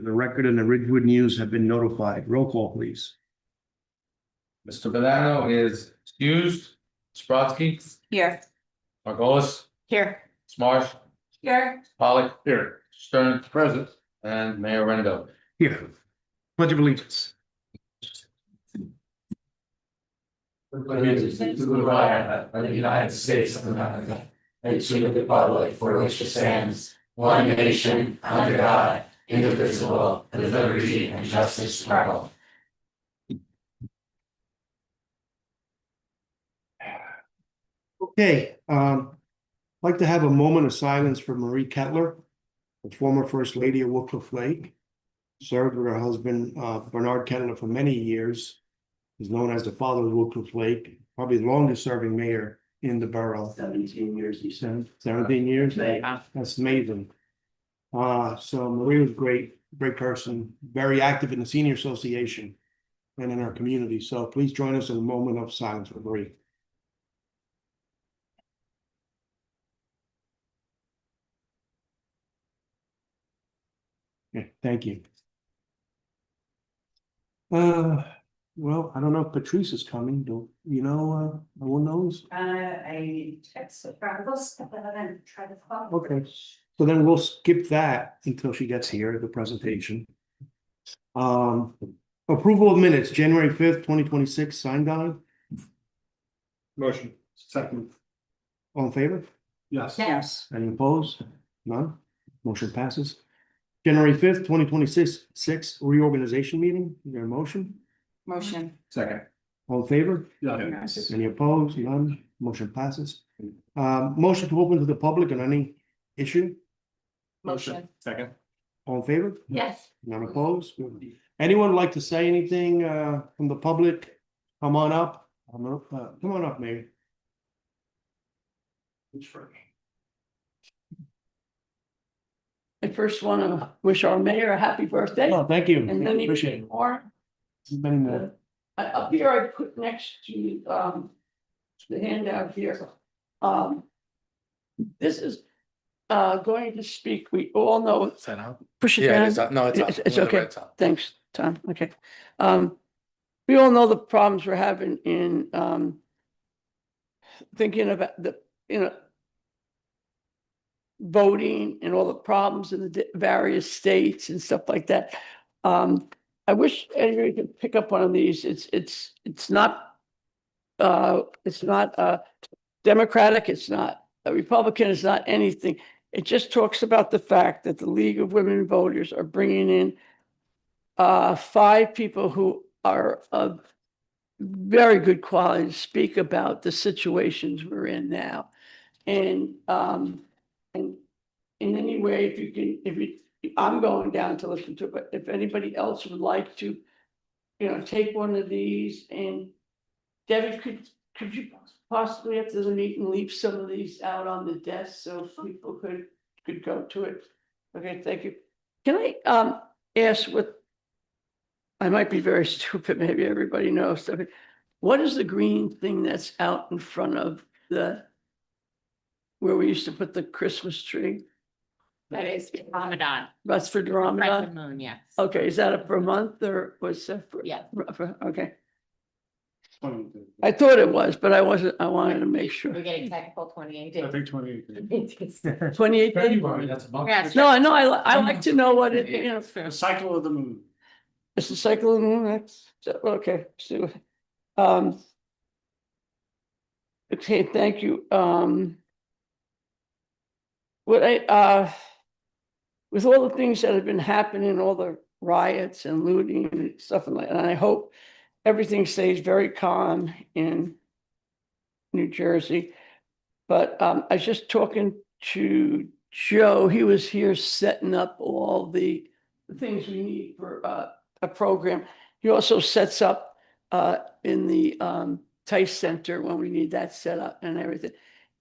The record and the Ridgewood News have been notified. Roll call, please. Mr. Bonanno is excused. Spratsky, Here. Margolis, Here. Smarsh, Here. Pollock. Here. Stern. Present. And Mayor Rendo. Here. Pledge of allegiance. Allegiance to the flag of the United States of America, and to the republic for which it stands, one nation, under God, indivisible, with liberty and justice for all. Okay, I'd like to have a moment of silence for Marie Kettler, the former First Lady of Woodcliff Lake. Served with her husband, Bernard Kettler, for many years. Is known as the father of Woodcliff Lake, probably the longest serving mayor in the borough. 17 years, you said. 17 years? Yeah. That's amazing. So Marie was great person, very active in the senior association and in our community. So please join us in a moment of silence for Marie. Yeah, thank you. Well, I don't know if Patrice is coming. Do you know, no one knows? I texted Carlos, but then try to call. Okay, so then we'll skip that until she gets here, the presentation. Approval of minutes, January 5th, 2026, signed on. Motion. Second. All in favor? Yes. Yes. Any opposed? None. Motion passes. January 5th, 2026 reorganization meeting. Is there a motion? Motion. Second. All in favor? Yes. Any opposed? None. Motion passes. Motion to open to the public on any issue. Motion. Second. All in favor? Yes. None opposed? Anyone like to say anything from the public? Come on up. Come on up, Mayor. I first want to wish our mayor a happy birthday. Oh, thank you. And then Appreciate even it. more, Been, up here I put next to the handout here. This is going to speak, we all know, Is that out? push it Yeah, down. it's up. No, it's up. It's okay. It's up. Thanks, Tom. Okay. We all know the problems we're having in thinking about the, voting and all the problems in the various states and stuff like that. I wish anybody could pick up one of these. It's not Democratic, it's not a Republican, it's not anything. It just talks about the fact that the League of Women Voters are bringing in 5 people who are of very good quality to speak about the situations we're in now. And in any way, if you can, I'm going down to listen to it, but if anybody else would like to, take one of these, and Debbie, could you possibly after the meeting leave some of these out on the desk so people could go to it? Okay, thank you. Can I ask what, I might be very stupid, maybe everybody knows, what is the green thing that's out in front of where we used to put the Christmas tree? That is Ramadan. That's for Crescent Ramadan? moon, yes. Okay, is that up for a month or was that for? Yeah. Okay. I thought it was, but I wanted to make sure. We're getting technical 28 days. I think 28. 28 days? February, that's a month. Yes. No, I like to know what it, The cycle of the moon. it's the cycle of the moon, that's, okay, so. Okay, thank you. With all the things that have been happening, all the riots and looting and stuff and I hope everything stays very calm in New Jersey. But I was just talking to Joe, he was here setting up all the things we need for a program. He also sets up in the Tice Center when we need that set up and everything.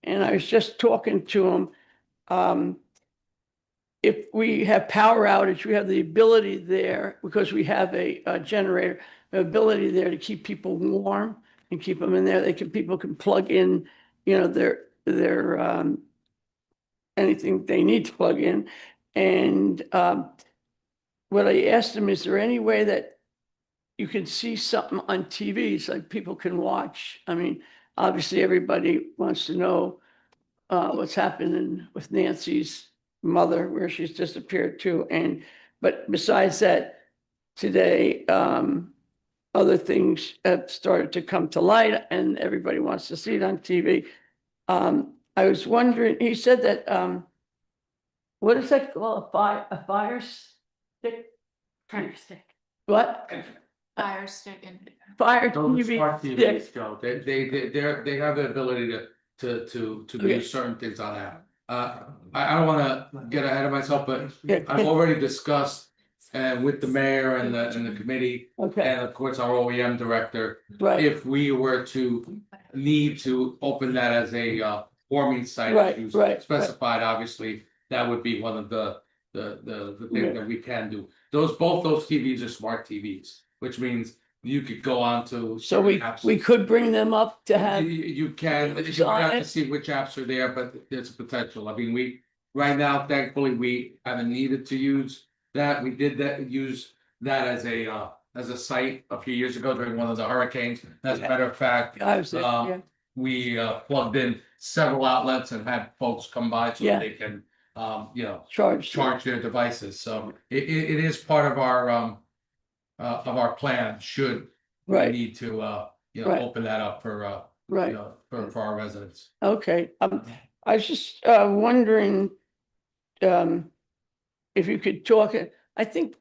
And I was just talking to him. If we have power outage, we have the ability there, because we have a generator, the ability there to keep people warm and keep them in there. People can plug in, their their, anything they need to plug in. And what I asked him, is there any way that you can see something on TV so like people can watch? I mean, obviously, everybody wants to know what's happening with Nancy's mother, where she's disappeared to. But besides that, today, other things have started to come to light and everybody wants to see it on TV. I was wondering, he said that, what is that called? A fire stick? Fire stick. What? Fire stick and. Fire Those smart TV TVs, stick. Joe, they have the ability to Okay. do certain things on that. I don't wanna get ahead of myself, but Yeah, I've already discussed with the mayor and the committee, okay, and of course our OEM director, right, if we were to need to open that as a warming site. Right, as you right, right. Specified, obviously, that would be one of the things that we can do. Both those TVs are smart TVs, which means you could go on to. so we apps. could bring them up to You, have, you can, It's you on have to it. see which apps are there, but there's a potential. I mean, right now, thankfully, we haven't needed to use that. We did use that as a site a few years ago during one of the hurricanes. As a matter of fact, I was there, yeah, we plugged in several outlets and had folks come by so Yeah. they can, charge. charge their devices. So it is part of our plan, should we Right, need to, Right. open that up for, right, for our residents. okay. I was just wondering if you could talk, I think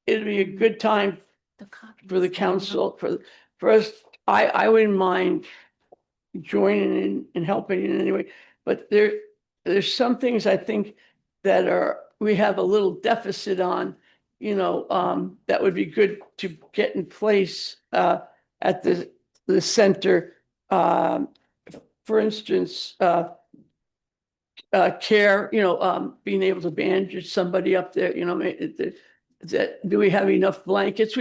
it'd be a good time for the council, for us, I wouldn't mind joining in and helping in any way, but there's some things I think that we have a little deficit on, that would be good to get in place at the center. For instance, care, being able to bandage somebody up there, do we have enough blankets?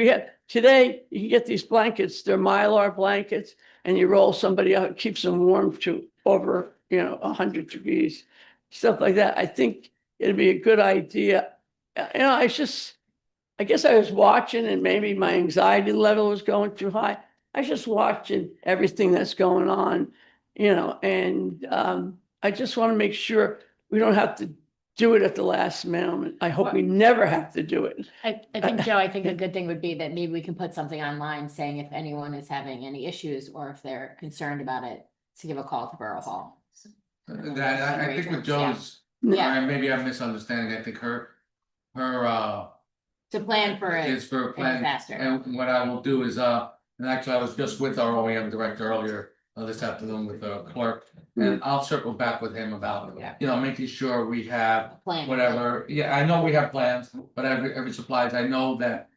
Today, you can get these blankets, they're Mylar blankets, and you roll somebody out, it keeps them warm to over, 100 degrees, stuff like that. I think it'd be a good idea. I guess I was watching and maybe my anxiety level was going too high. I was just watching everything that's going on, and I just want to make sure we don't have to do it at the last moment. I hope we never have to do it. I think, Joe, I think a good thing would be that maybe we can put something online saying if anyone is having any issues or if they're concerned about it, to give a call to Borough Hall. That, I think with Joe's, Yeah, maybe I'm misunderstanding, I think her to plan for it. is for a plan. faster. And what I will do is, and actually, I was just with our OEM director earlier, this afternoon with the clerk, and I'll circle back with him about, Yeah. making sure we have Plan. whatever, I know we have plans, but every supplies, I know that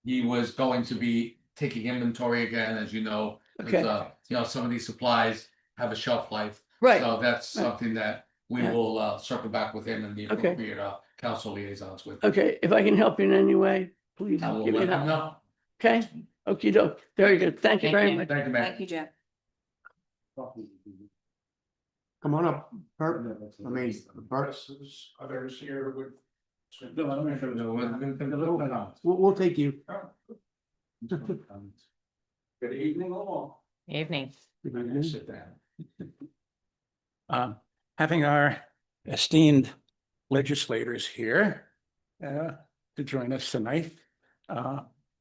he was going to be taking inventory again, as you know, Okay. because, some of these supplies have a shelf life. Right, So that's something that we Yeah. will circle back with him and the Okay. appropriate council liaisons with. okay, if I can help you in any way, please I will give me let a him help, know. okay? Okey doke, very good, thank you Thank very you. much. Thank you, man. you, Joe. Come on up, Bert. I mean, Bert, Others here would. we'll take you. Good evening all. Evening. Sit down. Having our esteemed legislators here to join us tonight.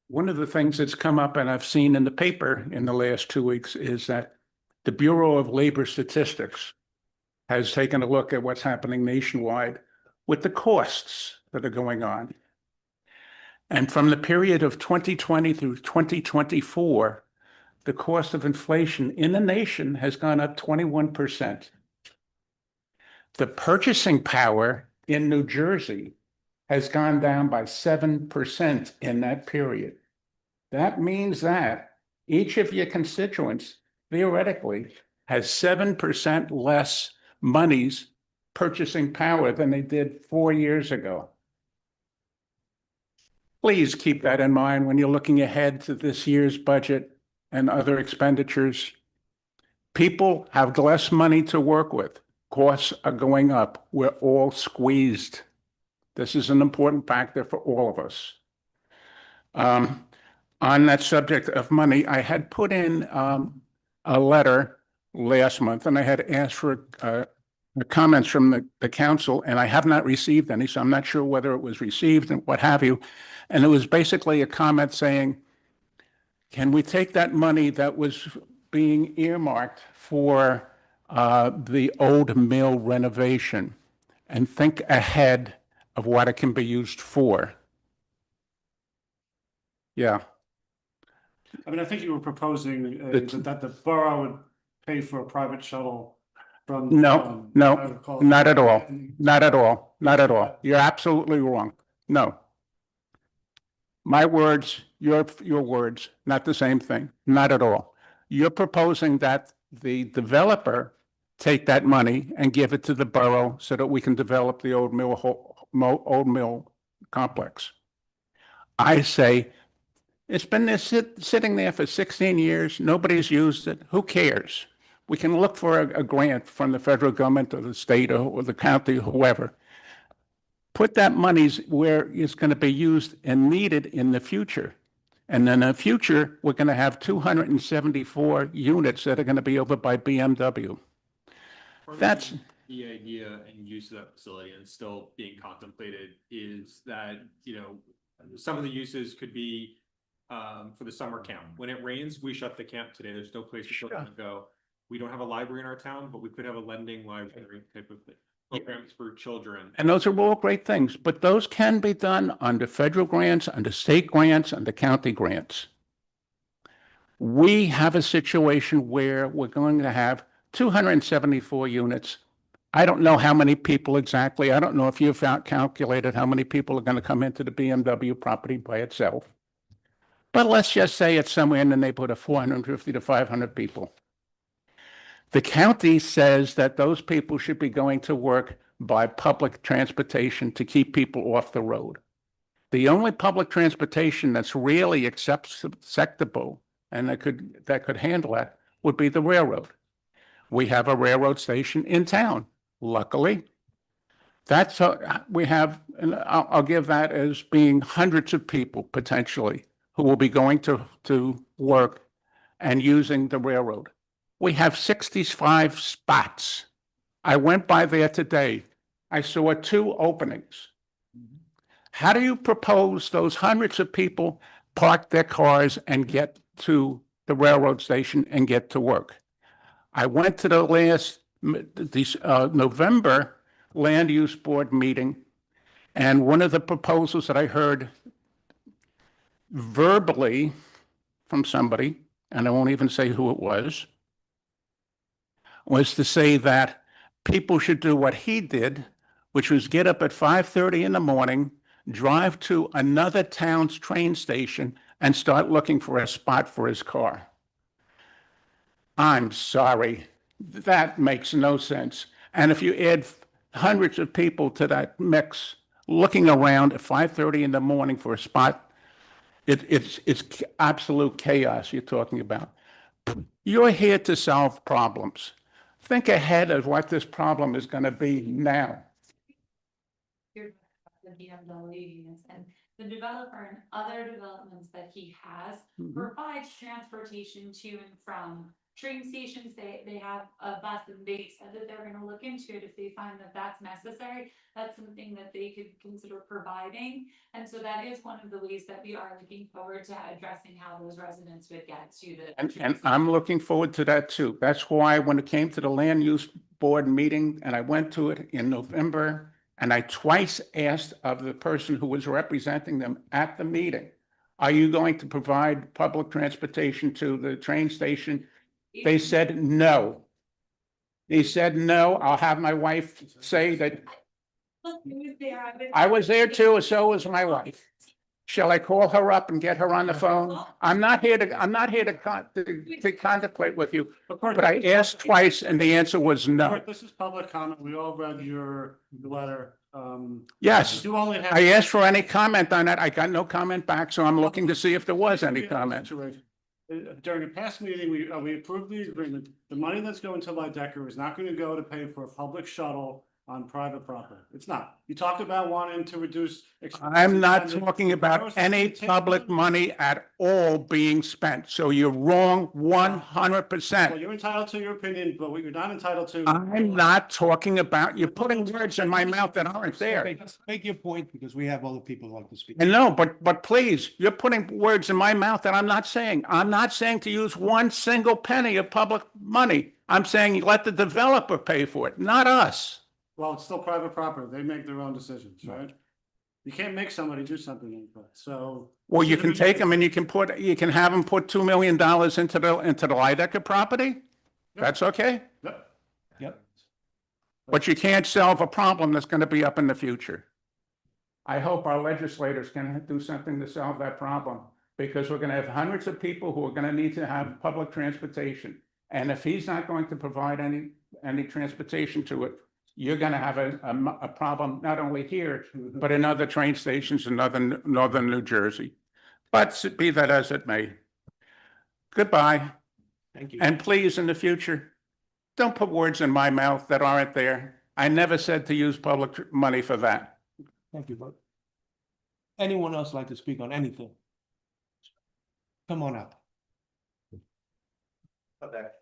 One of the things that's come up and I've seen in the paper in the last 2 weeks is that the Bureau of Labor Statistics has taken a look at what's happening nationwide with the costs that are going on. And from the period of 2020 through 2024, the cost of inflation in the nation has gone up 21%. The purchasing power in New Jersey has gone down by 7% in that period. That means that each of your constituents theoretically has 7% less money's purchasing power than they did 4 years ago. Please keep that in mind when you're looking ahead to this year's budget and other expenditures. People have less money to work with. Costs are going up. We're all squeezed. This is an important factor for all of us. On that subject of money, I had put in a letter last month and I had asked for comments from the council, and I have not received any, so I'm not sure whether it was received and what have you. And it was basically a comment saying, can we take that money that was being earmarked for the old mill renovation and think ahead of what it can be used for? Yeah, I mean, I think you were proposing It's- that the borough would pay for a private shuttle from. No, if I recall. not at all. Not at all. Not at all. You're absolutely wrong. No. My words, your words, not the same thing. Not at all. You're proposing that the developer take that money and give it to the borough so that we can develop the old mill complex. I say, it's been there sitting there for 16 years. Nobody's used it. Who cares? We can look for a grant from the federal government or the state or the county, whoever. Put that money where it's going to be used and needed in the future. And in the future, we're going to have 274 units that are going to be over by BMW. That's the idea and use of that facility, and still being contemplated, is that, you know, some of the uses could be for the summer camp. When it rains, we shut the camp today. There's no place for children to go. We don't have a library in our town, but we could have a lending library type of thing. Programs for children. And those are all great things, but those can be done under federal grants, under state grants, under county grants. We have a situation where we're going to have 274 units. I don't know how many people exactly. I don't know if you've calculated how many people are going to come into the BMW property by itself. But let's just say it's somewhere in the neighborhood of 450 to 500 people. The county says that those people should be going to work by public transportation to keep people off the road. The only public transportation that's really acceptable and that could handle that would be the railroad. We have a railroad station in town, luckily. That's we have, and I'll give that as being hundreds of people potentially who will be going to work and using the railroad. We have 65 spots. I went by there today. I saw 2 openings. How do you propose those hundreds of people park their cars and get to the railroad station and get to work? I went to the last November Land Use Board meeting, and one of the proposals that I heard verbally from somebody, and I won't even say who it was to say that people should do what he did, which was get up at 5:30 in the morning, drive to another town's train station, and start looking for a spot for his car. I'm sorry, that makes no sense. And if you add hundreds of people to that mix, looking around at 5:30 in the morning for a spot, it's absolute chaos you're talking about. You're here to solve problems. Think ahead of what this problem is going to be now. The BMW units and the developer and other developments that he has provides transportation to and from train stations. They have a bus, and they said that they're gonna look into it if they find that that's necessary. That's something that they could consider providing. And so that is one of the ways that we are looking forward to addressing how those residents would get to the. And I'm looking forward to that too. That's why when it came to the Land Use Board meeting, and I went to it in November, and I twice asked of the person who was representing them at the meeting, are you going to provide public transportation to the train station? They said no. He said no. I'll have my wife say that I was there too, so was my wife. Shall I call her up and get her on the phone? I'm not here to contemplate with you, but I asked twice and the answer was no. This is public comment. We all read your letter. Yes, You only have. I asked for any comment on that. I got no comment back, so I'm looking to see if there was any comment. During a past meeting, we approved the agreement. The money that's going to Lydecker is not going to go to pay for a public shuttle on private property. It's not. You talked about wanting to reduce. I'm not expenses. talking about any public money at all being spent, so you're wrong 100%. Well, you're entitled to your opinion, but what you're not entitled to. I'm not talking about, you're putting words in my mouth that aren't there. Okay, make your point because we have other people who like to speak. And no, but please, you're putting words in my mouth that I'm not saying. I'm not saying to use one single penny of public money. I'm saying let the developer pay for it, not us. Well, it's still private property. They make their own decisions, right? You can't make somebody do something like that, so. Well, you can take them and you can have them put $2 million into the Lydecker property. That's okay. Yep. Yep. But you can't solve a problem that's gonna be up in the future. I hope our legislators can do something to solve that problem, because we're gonna have hundreds of people who are gonna need to have public transportation. And if he's not going to provide any transportation to it, you're gonna have a problem not only here, but in other train stations in northern New Jersey. But be that as it may. Goodbye. Thank you. And please, in the future, don't put words in my mouth that aren't there. I never said to use public money for that. Thank you, Bud. Anyone else like to speak on anything? Come on up.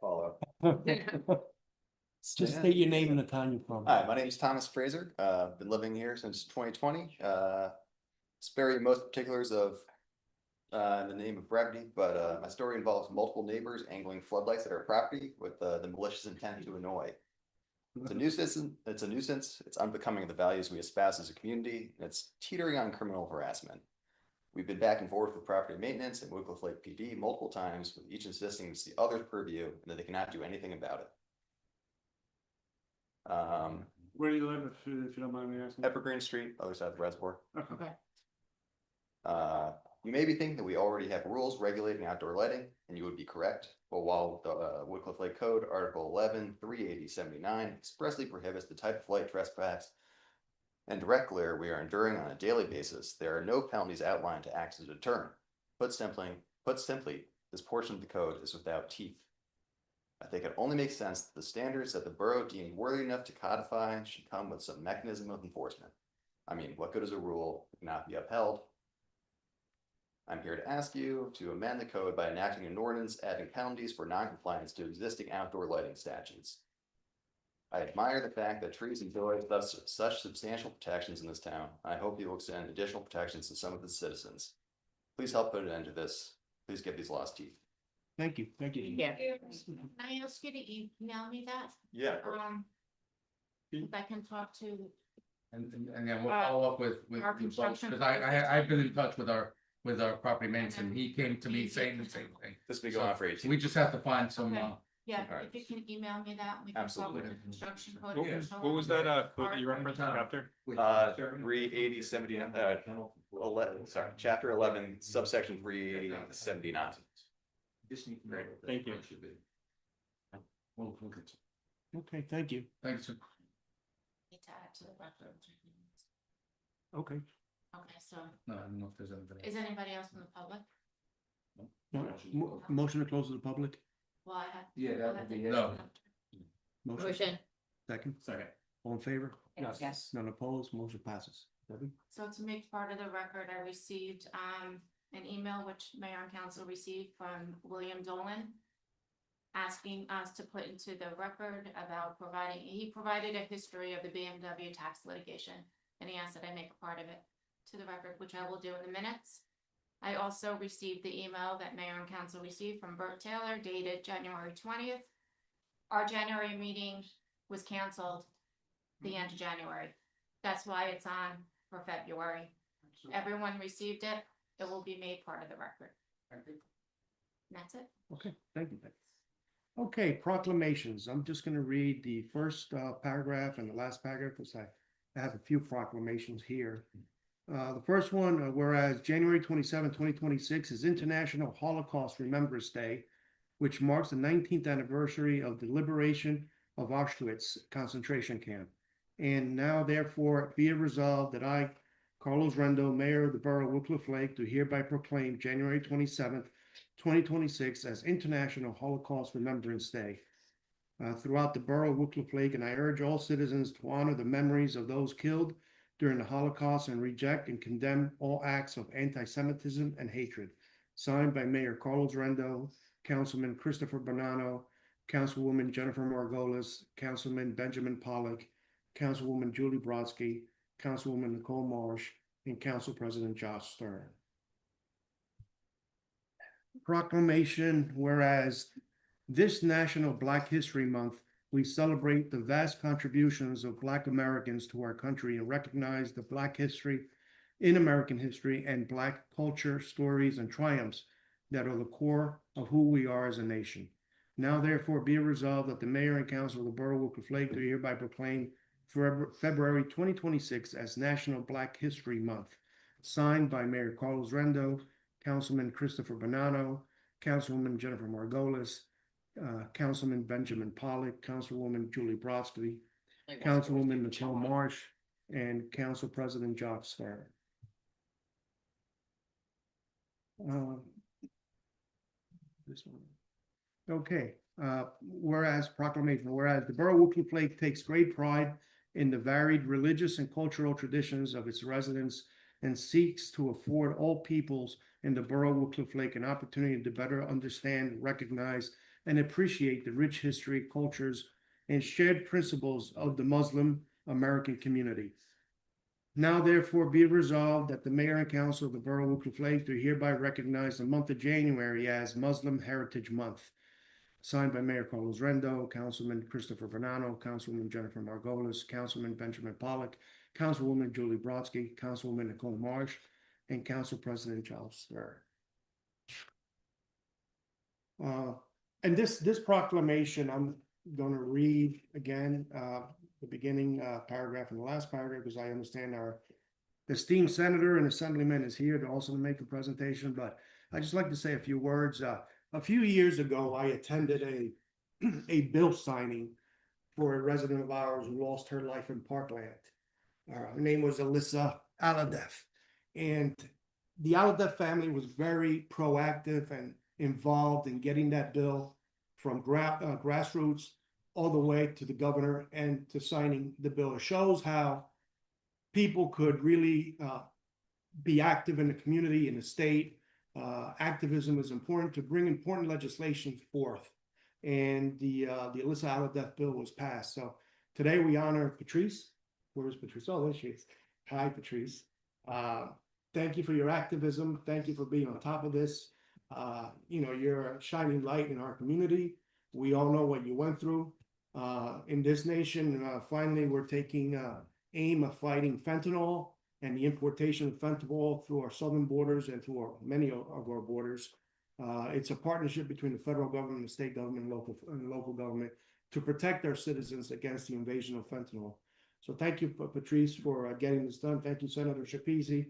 Follow. Just state your name and the town you're from. Hi, my name is Thomas Fraser. Been living here since 2020. Spare you most particulars of in the name of brevity, but my story involves multiple neighbors angling floodlights at our property with the malicious intent to annoy. It's a nuisance. It's unbecoming of the values we espouse as a community, and it's teetering on criminal harassment. We've been back and forth with property maintenance and Wycliffe Lake PD multiple times, with each insisting it's the other's purview and that they cannot do anything about it. Where do you live, if you don't mind me asking? Evergreen Street, other side of the reservoir. Okay. You may be thinking that we already have rules regulating outdoor lighting, and you would be correct. But while the Wycliffe Lake Code, Article 11-380-79 expressly prohibits the type of light trespass and direct glare we are enduring on a daily basis, there are no penalties outlined to act as a deterrent. Put simply, this portion of the code is without teeth. I think it only makes sense that the standards that the borough deemed worthy enough to codify should come with some mechanism of enforcement. I mean, what good is a rule that cannot be upheld? I'm here to ask you to amend the code by enacting an ordinance adding penalties for noncompliance to existing outdoor lighting statutes. I admire the fact that trees enjoy such substantial protections in this town. I hope you will extend additional protections to some of the citizens. Please help put an end to this. Please give these laws teeth. Thank you, thank you. Yeah. Can I ask you to email me that? Yeah. If I can talk to. And then we'll follow up with Our both, construction because I've been in touch with our property maintenance, and he came to me saying the same thing. This will be going on for 18. We just have to find some, Okay. Yeah, Alright. if you can email me that, we can talk Absolutely. with the construction code. What was that, code that you referenced, chapter? 380-79, 11, sorry, chapter 11, subsection 380-79. Thank you. Okay, thank you. Thanks. Need to add to the record. Okay. Okay, so No, I don't know if there's anybody. is anybody else from the public? Motion to close to the public, Well, I have. Yeah, that would be it. No. motion, Motion. second, Sorry. all in favor? Yes. None opposed, motion passes. Debbie? So to make part of the record, I received an email which Mayor and Council received from William Dolan, asking us to put into the record about he provided a history of the BMW tax litigation, and he asked that I make a part of it to the record, which I will do in the minutes. I also received the email that Mayor and Council received from Bert Taylor dated January 20th. Our January meeting was canceled the end of January. That's why it's on for February. Everyone received it. It will be made part of the record. And that's it. Okay, thank you. Okay, proclamations. I'm just gonna read the first paragraph and the last paragraph, because I have a few proclamations here. The first one, whereas January 27, 2026 is International Holocaust Remembrance Day, which marks the 19th anniversary of the liberation of Auschwitz concentration camp. And now therefore be it resolved that I, Carlos Rendo, Mayor of the Borough of Wycliffe Lake, do hereby proclaim January 27th, 2026 as International Holocaust Remembrance Day. throughout the borough of Wycliffe Lake, and I urge all citizens to honor the memories of those killed during the Holocaust and reject and condemn all acts of anti-Semitism and hatred. Signed by Mayor Carlos Rendo, Councilman Christopher Bonanno, Councilwoman Jennifer Margolis, Councilman Benjamin Pollock, Councilwoman Julie Brodsky, Councilwoman Nicole Marsh, and Council President Josh Stern. Proclamation, whereas this National Black History Month, we celebrate the vast contributions of Black Americans to our country and recognize the Black history in American history and Black culture, stories, and triumphs that are the core of who we are as a nation. Now therefore be it resolved that the Mayor and Council of the Borough of Wycliffe Lake do hereby proclaim February 2026 as National Black History Month. Signed by Mayor Carlos Rendo, Councilman Christopher Bonanno, Councilwoman Jennifer Margolis, Councilman Benjamin Pollock, Councilwoman Julie Brodsky, Councilwoman Nicole Marsh, and Council President Josh Stern. This one. Okay, whereas proclamation, whereas the Borough of Wycliffe Lake takes great pride in the varied religious and cultural traditions of its residents and seeks to afford all peoples in the Borough of Wycliffe Lake an opportunity to better understand, recognize, and appreciate the rich history, cultures, and shared principles of the Muslim American community. Now therefore be it resolved that the Mayor and Council of the Borough of Wycliffe Lake do hereby recognize the month of January as Muslim Heritage Month. Signed by Mayor Carlos Rendo, Councilman Christopher Bonanno, Councilwoman Jennifer Margolis, Councilman Benjamin Pollock, Councilwoman Julie Brodsky, Councilwoman Nicole Marsh, and Council President Josh Stern. And this proclamation, I'm going to read again the beginning paragraph and the last paragraph, because I understand our esteemed senator and assemblyman is here to also make a presentation. But I just like to say a few words. A few years ago, I attended a bill signing for a resident of ours who lost her life in Parkland. Her name was Alyssa Aladef, and the Aladef family was very proactive and involved in getting that bill from grassroots all the way to the governor and to signing the bill. It shows how people could really be active in the community, in the state. Activism is important to bring important legislation forth. And the Alyssa Aladef bill was passed. So today we honor Patrice. Where is Patrice? Oh, there she is. Hi, Patrice. Thank you for your activism. Thank you for being on top of this. You're a shining light in our community. We all know what you went through. In this nation, finally, we're taking aim of fighting fentanyl and the importation of fentanyl through our southern borders and through many of our borders. It's a partnership between the federal government, the state government, and local government to protect our citizens against the invasion of fentanyl. So thank you, Patrice, for getting this done. Thank you, Senator Shapezi,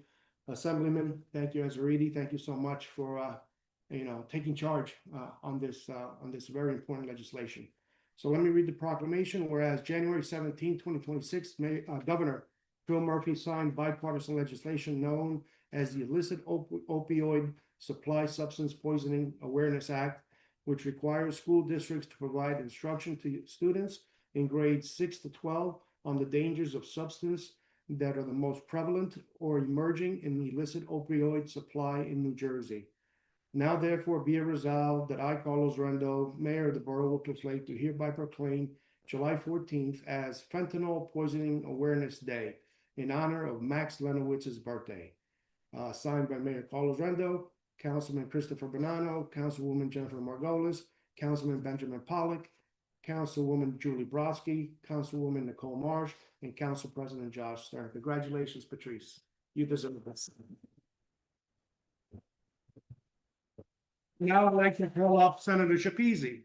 Assemblyman. Thank you, Azaridi. Thank you so much for taking charge on this very important legislation. So let me read the proclamation. Whereas January 17, 2026, Governor Phil Murphy signed bipartisan legislation known as the Illicit Opioid Supply Substance Poisoning Awareness Act, which requires school districts to provide instruction to students in grades 6 to 12 on the dangers of substances that are the most prevalent or emerging in the illicit opioid supply in New Jersey. Now therefore be it resolved that I, Carlos Rendo, Mayor of the Borough of Wycliffe Lake, do hereby proclaim July 14th as Fentanyl Poisoning Awareness Day in honor of Max Lenowitz's birthday. Signed by Mayor Carlos Rendo, Councilman Christopher Bonanno, Councilwoman Jennifer Margolis, Councilman Benjamin Pollock, Councilwoman Julie Brodsky, Councilwoman Nicole Marsh, and Council President Josh Stern. Congratulations, Patrice. You deserve this. Now I'd like to call up Senator Shapezi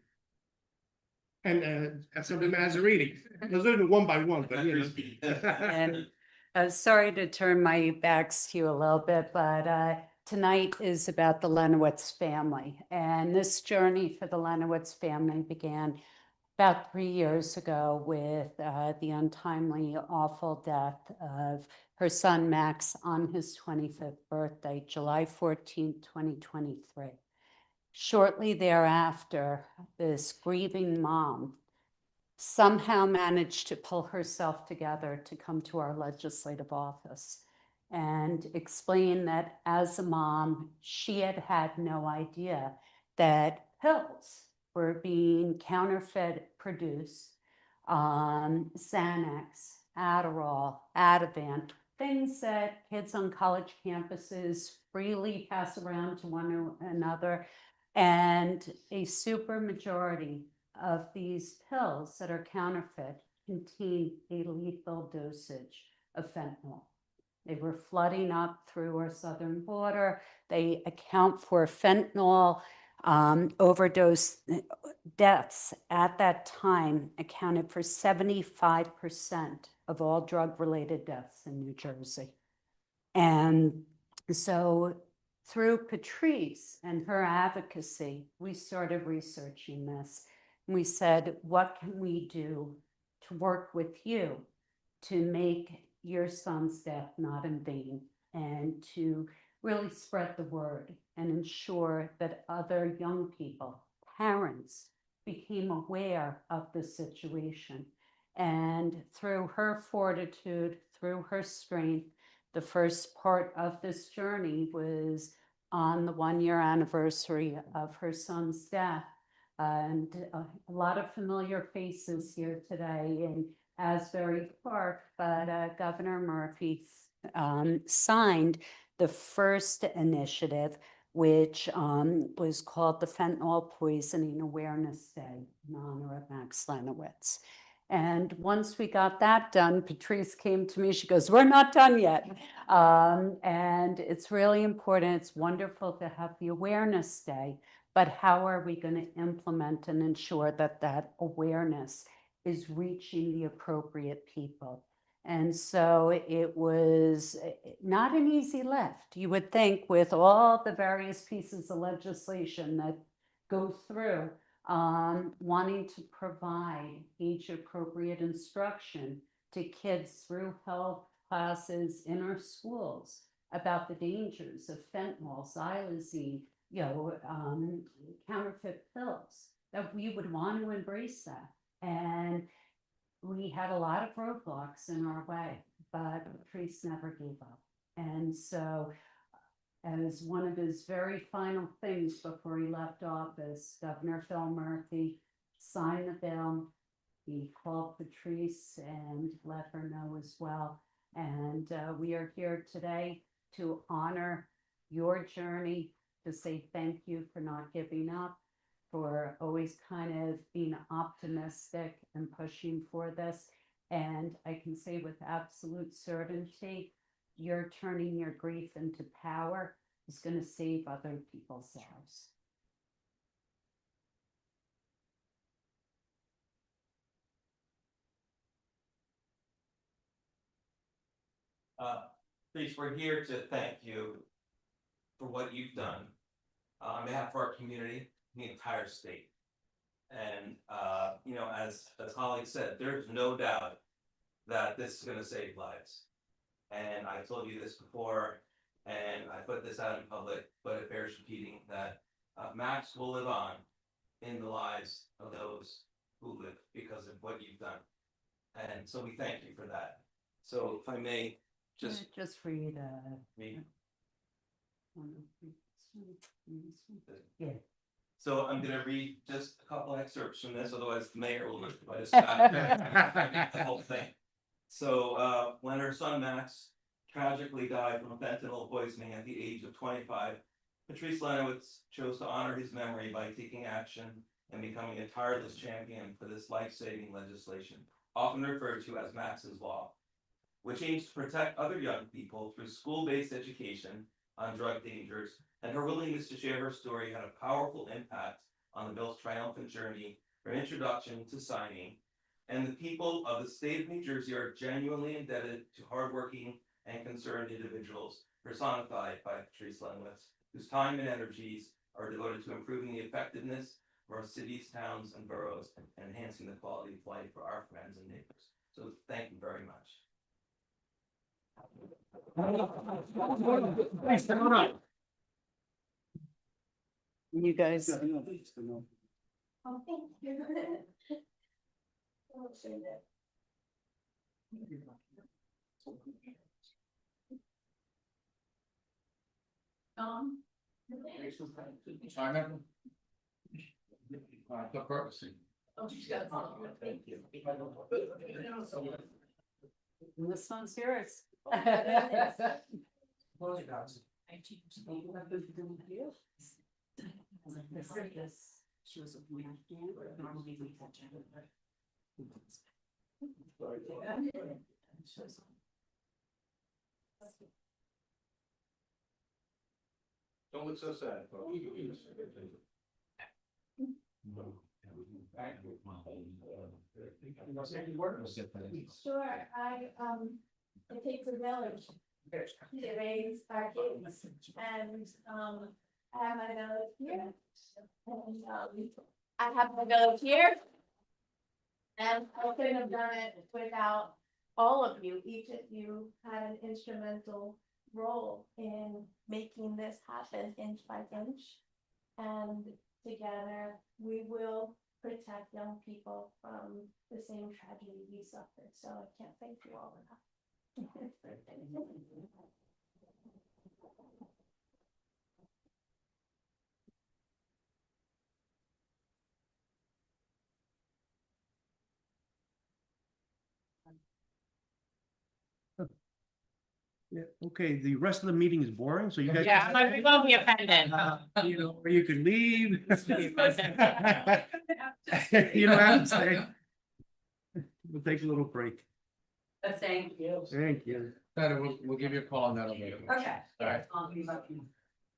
and Assemblyman Azaridi. There's only one by one, but And sorry to turn my backs to you a little bit, but tonight is about the Lenowitz family. And this journey for the Lenowitz family began about 3 years ago with the untimely, awful death of her son, Max, on his 25th birthday, July 14, 2023. Shortly thereafter, this grieving mom somehow managed to pull herself together to come to our legislative office and explain that as a mom, she had had no idea that pills were being counterfeit produced, Xanax, Adderall, Ativan, things that kids on college campuses freely pass around to one another. And a super majority of these pills that are counterfeit contain a lethal dosage of fentanyl. They were flooding up through our southern border. They account for fentanyl overdose deaths at that time accounted for 75% of all drug-related deaths in New Jersey. And so through Patrice and her advocacy, we started researching this. We said, what can we do to work with you to make your son's death not in vain, and to really spread the word and ensure that other young people, parents, became aware of the situation. And through her fortitude, through her strength, the first part of this journey was on the 1-year anniversary of her son's death. And a lot of familiar faces here today in Asbury Park, but Governor Murphy signed the first initiative, which was called the Fentanyl Poisoning Awareness Day in honor of Max Lenowitz. And once we got that done, Patrice came to me, she goes, we're not done yet. And it's really important, it's wonderful to have the Awareness Day, but how are we going to implement and ensure that that awareness is reaching the appropriate people? And so it was not an easy lift. You would think with all the various pieces of legislation that go through, wanting to provide age-appropriate instruction to kids through health classes in our schools about the dangers of fentanyl, xylazine, counterfeit pills, that we would want to embrace that. And we had a lot of roadblocks in our way, but Patrice never gave up. And so as one of his very final things before he left office, Governor Phil Murphy signed the bill. He called Patrice and let her know as well. And we are here today to honor your journey, to say thank you for not giving up, for always kind of being optimistic and pushing for this. And I can say with absolute certainty, you're turning your grief into power is going to save other people's lives. Please, we're here to thank you for what you've done on behalf of our community, the entire state. And as Holly said, there's no doubt that this is going to save lives. And I told you this before, and I put this out in public, but it bears repeating that Max will live on in the lives of those who live because of what you've done. And so we thank you for that. So if I may just for you to me. Yeah. So I'm gonna read just a couple excerpts from this, otherwise the mayor will just the whole thing. So when her son Max tragically died from fentanyl poisoning at the age of 25, Patrice Lenowitz chose to honor his memory by taking action and becoming a tireless champion for this life-saving legislation, often referred to as Max's Law, which aims to protect other young people through school-based education on drug dangers, and her willingness to share her story had a powerful impact on the bill's triumphant journey from introduction to signing. And the people of the state of New Jersey are genuinely indebted to hardworking and concerned individuals personified by Patrice Lenowitz, whose time and energies are devoted to improving the effectiveness of our cities, towns, and boroughs, and enhancing the quality of life for our friends and neighbors. So thank you very much. You guys. Oh, thank you. Simon? The purpose. This one's yours. She was normally we Don't look so sad. Sure, it takes a village to raise our kids, and, I have my village here. And, I have my village here. And I couldn't have done it without all of you, each of you had an instrumental role in making this happen inch by inch. And together, we will protect young people from the same tragedy we suffered, so I can't thank you all enough. Yeah, okay, the rest of the meeting is boring, so you guys. we won't be offended. You know, or you could leave. You don't have to stay. We'll take a little break. Thank you. Thank you. We'll give you a call on that later. Okay. All right, I'll be lucky.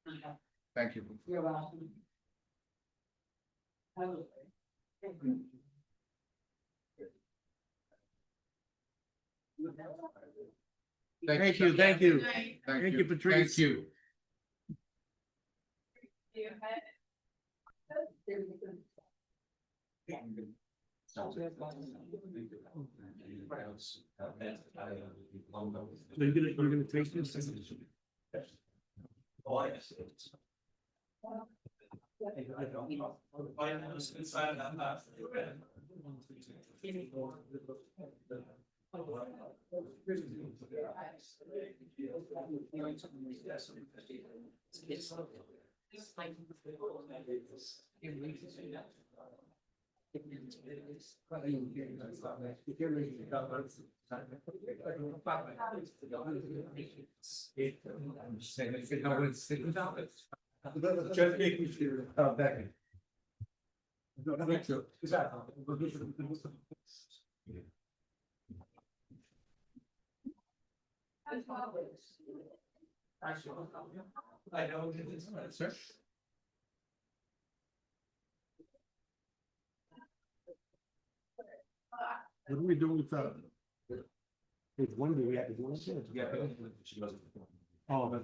Okay. thank you. You're welcome. Thank you, thank you. Thank you, Patrice. Thank you. So you're gonna take this? Just making sure. Oh, thank you. Thank you. I know. Sir. What do we do with with one, do we have to do it? Yeah. Oh, okay.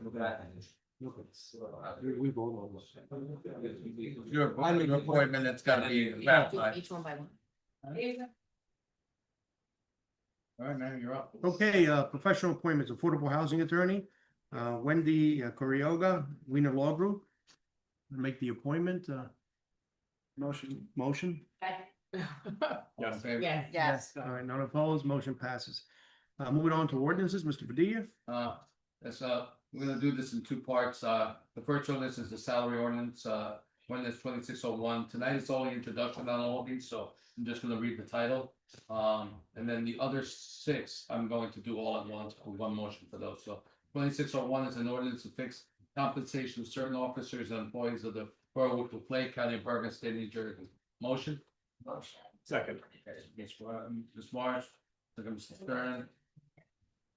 We vote on this. Your appointment appointment, it's gotta be ratified. Each one by one. All right, man, you're up. Okay, professional appointments, affordable housing attorney, Wendy Corrioga, Wiener Law Group. Make the appointment, motion? Yes. Yes. All right, none opposed, motion passes. Moving on to ordinances, Mr. Padilla. We're gonna do this in two parts. The first ordinance is the salary ordinance, ordinance 2601. Tonight it's only introduction on all of these, so I'm just gonna read the title. And then the other six, I'm going to do all at once, with one motion for those. So 2601 is an ordinance to fix compensation of certain officers and employees of the Borough of Wicklow Lake, County of Bergen, State of New Jersey. Motion? Second. Ms. Marsh, second Mr. Stern.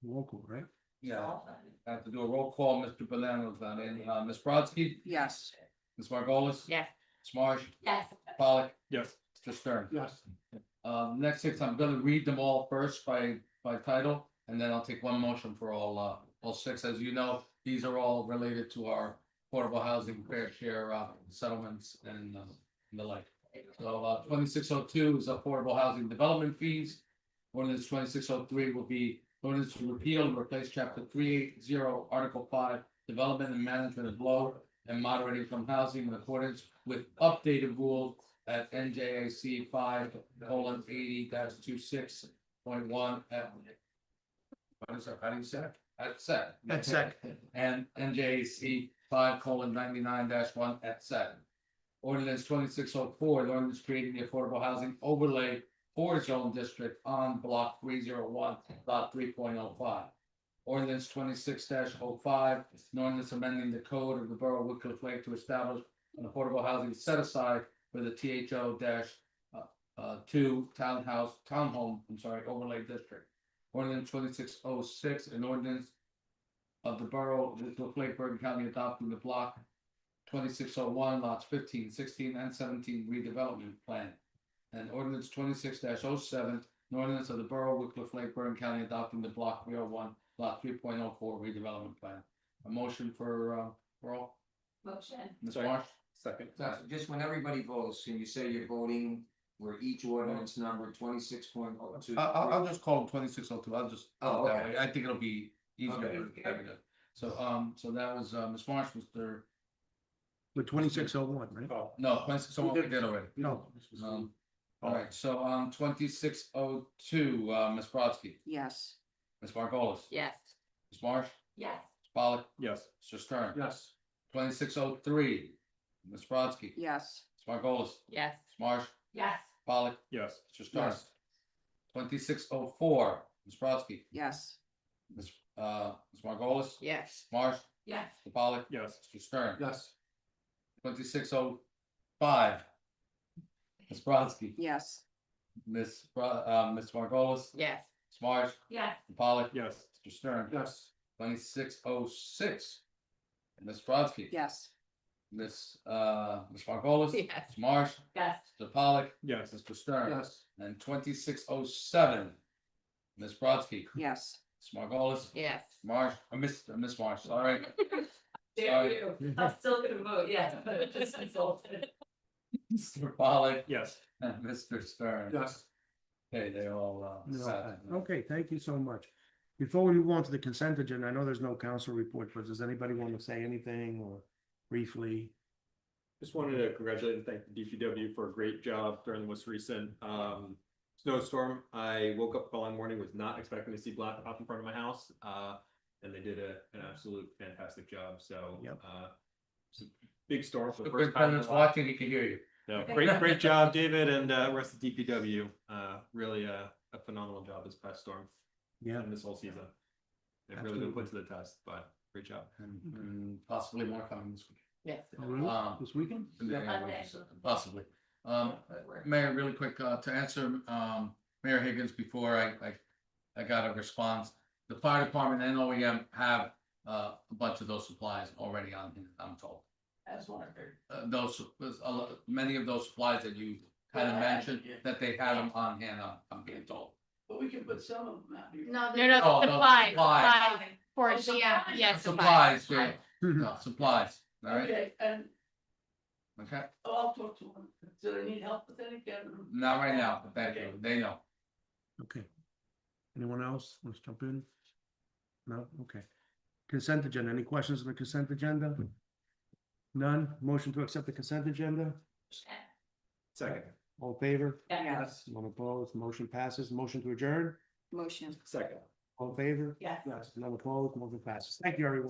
Local, right? Yeah, I have to do a roll call. Mr. Bonanno's not in. Ms. Brodsky, Yes. Ms. Margolis. Yes. Ms. Marsh, Yes. Pollock, Yes. Mr. Stern. Yes. Next six, I'm gonna read them all first by title, and then I'll take one motion for all six. As you know, these are all related to our affordable housing fair share settlements and the like. So 2602 is affordable housing development fees. Ordinance 2603 will be ordinance to repeal and replace chapter 380, article 5, development and management of low and moderate income housing in accordance with updated rules at NJAC 5:80-26.1 at. What is that, how do you say it? At SEC. At SEC. And NJAC 5:99-1 at SEC. Ordinance 2604, an ordinance creating the affordable housing overlay for zone district on block 301, lot 3.05. Ordinance 26-05, an ordinance amending the code of the Borough of Woodcliff Lake to establish an affordable housing set aside for the THO-2 townhome, overlay district. Ordinance 2606, an ordinance of the Borough of Woodcliff Lake, Bergen County adopting the block 2601, lots 15, 16, and 17 redevelopment plan. And ordinance 26-07, an ordinance of the Borough of Woodcliff Lake, Bergen County adopting the block 301, lot 3.04 redevelopment plan. A motion for all, Motion. Ms. Sorry. Marsh? Second. Just when everybody votes, can you say you're voting where each ordinance number 26.02? I'll just call them 2602, I'll just. Oh, that okay. way. I think it'll be easier. Okay. for everyone. So that was, Ms. Marsh was there, With 2601, right? Oh, no, 2601 we did already. No. All right, so 2602, Ms. Brodsky, Yes. Ms. Margolis, Yes. Ms. Marsh, Yes. Ms. Pollock, yes. Mr. Stern. Yes. 2603, Ms. Brodsky, Yes. Ms. Margolis, Yes. Ms. Marsh, Yes. Pollock, Yes. Mr. Stern. Yes. 2604, Ms. Brodsky, Yes. Ms. Margolis, Yes. Marsh, Yes. Mr. Pollock, Yes. Mr. Stern. Yes. 2605, Ms. Brodsky, Yes. Ms. Margolis, Yes. Ms. Marsh, Yes. Mr. Pollock, Yes. Mr. Stern. Yes. 2606, Ms. Brodsky. Yes. Ms. Margolis. Yes. Ms. Marsh, Yes. Mr. Pollock, Yes. Mr. Stern. Yes. And 2607, Ms. Brodsky, Yes. Ms. Margolis, Yes. Marsh, Miss Marsh, sorry. Damn you. I'm still gonna vote yes, but it just insulted. Mr. Pollock Yes. and Mr. Stern. Yes. Okay, they all, sat. Okay, thank you so much. Before we move on to the consent agenda, I know there's no council report, but does anybody want to say anything or briefly? Just wanted to congratulate and thank the DPW for a great job during the most recent snowstorm. I woke up the following morning, was not expecting to see black top in front of my house. And they did an absolute fantastic job. So Yep. it's a big storm for the If first time. in a Superintendent's while. watching, he can hear you. No, great job, David, and rest of DPW. Really a phenomenal job this past storm Yeah. and this whole season. They've really been put to the test, but great job. And possibly more coming this week. Yes. This weekend? Possibly. Mayor, really quick, to answer, Mayor Higgins, before I got a response. The fire department and OEM have, a bunch of those supplies already on hand, I'm told. That's what I heard. Many of those supplies that you kind of mentioned, that they have them on hand, I'm being told. But we can put some of them out here. No, No, no, Oh, no, supply, supply. supply for, Oh, yeah, supplies. yeah, Supplies, supply. no, supplies, all right, Okay, and okay, I'll talk to them. Do they need help with anything? not right now, but thank you, they know. Okay. Anyone else wants to jump in? No? Okay. Consent agenda. Any questions on the consent agenda? None? Motion to accept the consent agenda? Second. All in favor? Yes. None opposed? Motion passes. Motion to adjourn? Motion. Second. All in favor? Yes. Yes. None opposed? Motion passes. Thank you, everyone.